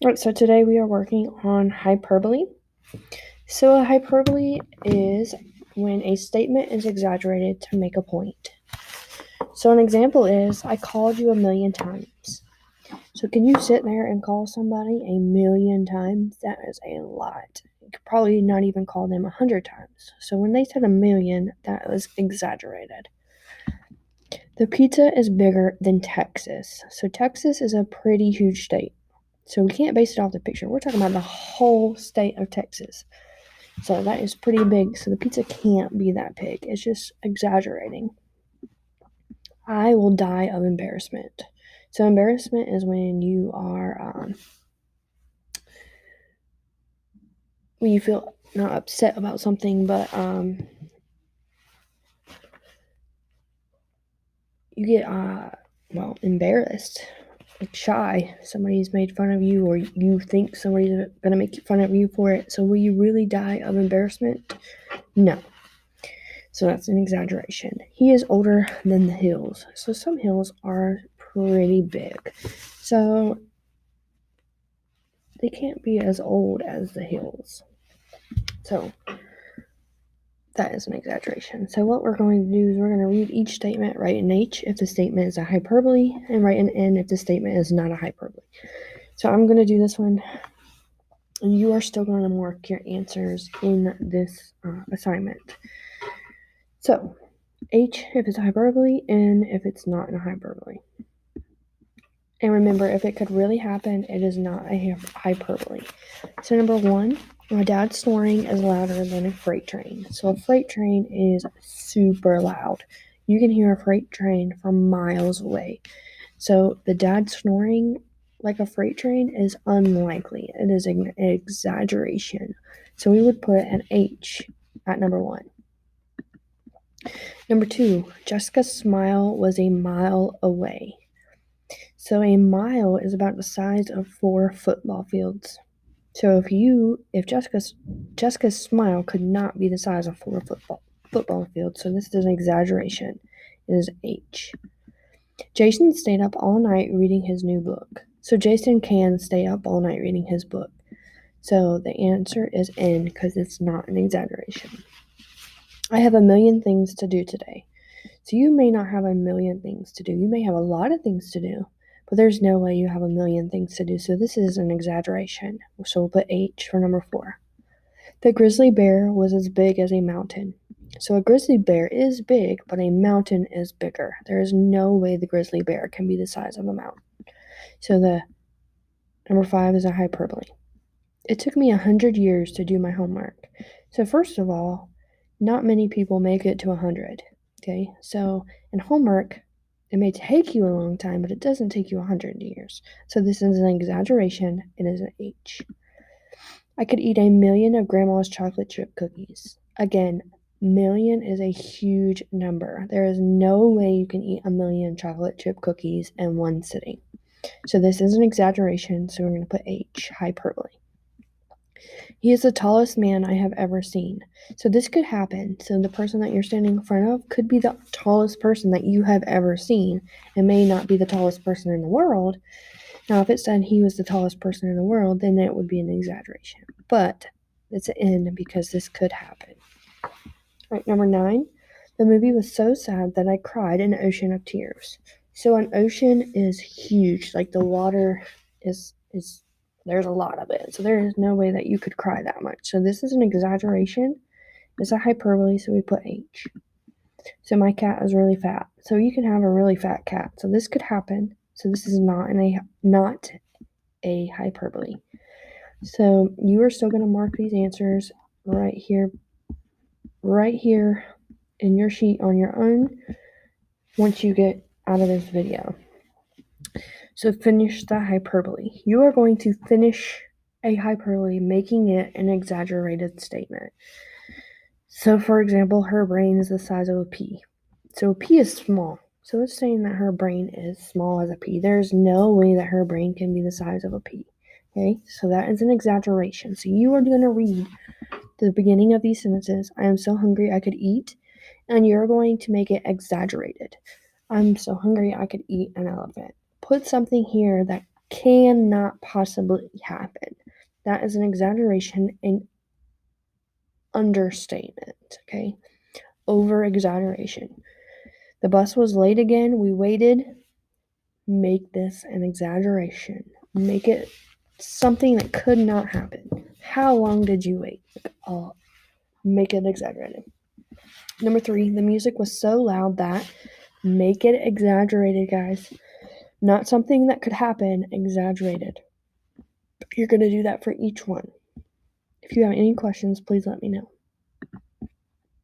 Alright, so today we are working on hyperbole. So a hyperbole is when a statement is exaggerated to make a point. So an example is, I called you 1,000,000 times. So can you sit there and call somebody 1,000,000 times? That is a lot. You could probably not even call them 100 times. So when they said 1,000,000, that was exaggerated. The pizza is bigger than Texas. So Texas is a pretty huge state. So we can't base it off the picture. We're talking about the whole state of Texas. So that is pretty big. So the pizza can't be that big. It's just exaggerating. I will die of embarrassment. So embarrassment is when you are when you feel not upset about something, but you get embarrassed, like shy. Somebody's made fun of you, or you think somebody's gonna make fun of you for it. So will you really die of embarrassment? No. So that's an exaggeration. He is older than the hills. So some hills are pretty big. So they can't be as old as the hills. So that is an exaggeration. So what we're going to do is we're going to read each statement, write an H if the statement is a hyperbole, and write an N if the statement is not a hyperbole. So I'm going to do this one, and you are still going to mark your answers in this assignment. So H if it's a hyperbole, N if it's not a hyperbole. And remember, if it could really happen, it is not a hyperbole. So number one, my dad's snoring is louder than a freight train. So a freight train is super loud. You can hear a freight train from miles away. So the dad snoring like a freight train is unlikely. It is an exaggeration. So we would put an H at number one. Number two, Jessica's smile was a mile away. So a mile is about the size of 4 football fields. So if Jessica's smile could not be the size of 4 football fields, so this is an exaggeration. It is H. Jason stayed up all night reading his new book. So Jason can stay up all night reading his book. So the answer is N because it's not an exaggeration. I have 1,000,000 things to do today. So you may not have 1,000,000 things to do. You may have a lot of things to do, but there's no way you have 1,000,000 things to do. So this is an exaggeration. So we'll put H for number 4. The grizzly bear was as big as a mountain. So a grizzly bear is big, but a mountain is bigger. There is no way the grizzly bear can be the size of a mountain. So the number 5 is a hyperbole. It took me 100 years to do my homework. So first of all, not many people make it to 100. Okay, so in homework, it may take you a long time, but it doesn't take you 100 years. So this is an exaggeration. It is an H. I could eat 1,000,000 of grandma's chocolate chip cookies. Again, million is a huge number. There is no way you can eat 1,000,000 chocolate chip cookies in one sitting. So this is an exaggeration, so we're going to put H, hyperbole. He is the tallest man I have ever seen. So this could happen. So the person that you're standing in front of could be the tallest person that you have ever seen. It may not be the tallest person in the world. Now, if it said he was the tallest person in the world, then it would be an exaggeration. But it's an N because this could happen. All right, number 9. The movie was so sad that I cried an ocean of tears. So an ocean is huge. Like the water is there's a lot of it. So there is no way that you could cry that much. So this is an exaggeration. It's a hyperbole, so we put H. So my cat is really fat. So you can have a really fat cat. So this could happen. So this is not a hyperbole. So you are still going to mark these answers right here in your sheet on your own once you get out of this video. So finish the hyperbole. You are going to finish a hyperbole, making it an exaggerated statement. So for example, her brain is the size of a pea. So a pea is small. So it's saying that her brain is small as a pea. There's no way that her brain can be the size of a pea. Okay, so that is an exaggeration. So you are going to read the beginning of these sentences. I am so hungry I could eat. And you're going to make it exaggerated. I'm so hungry I could eat an elephant. Put something here that cannot possibly happen. That is an exaggeration and understatement, okay? Over exaggeration. The bus was late again. We waited. Make this an exaggeration. Make it something that could not happen. How long did you wait? Make it exaggerated. Number 3, the music was so loud that. Make it exaggerated, guys. Not something that could happen, exaggerated. You're going to do that for each one. If you have any questions, please let me know.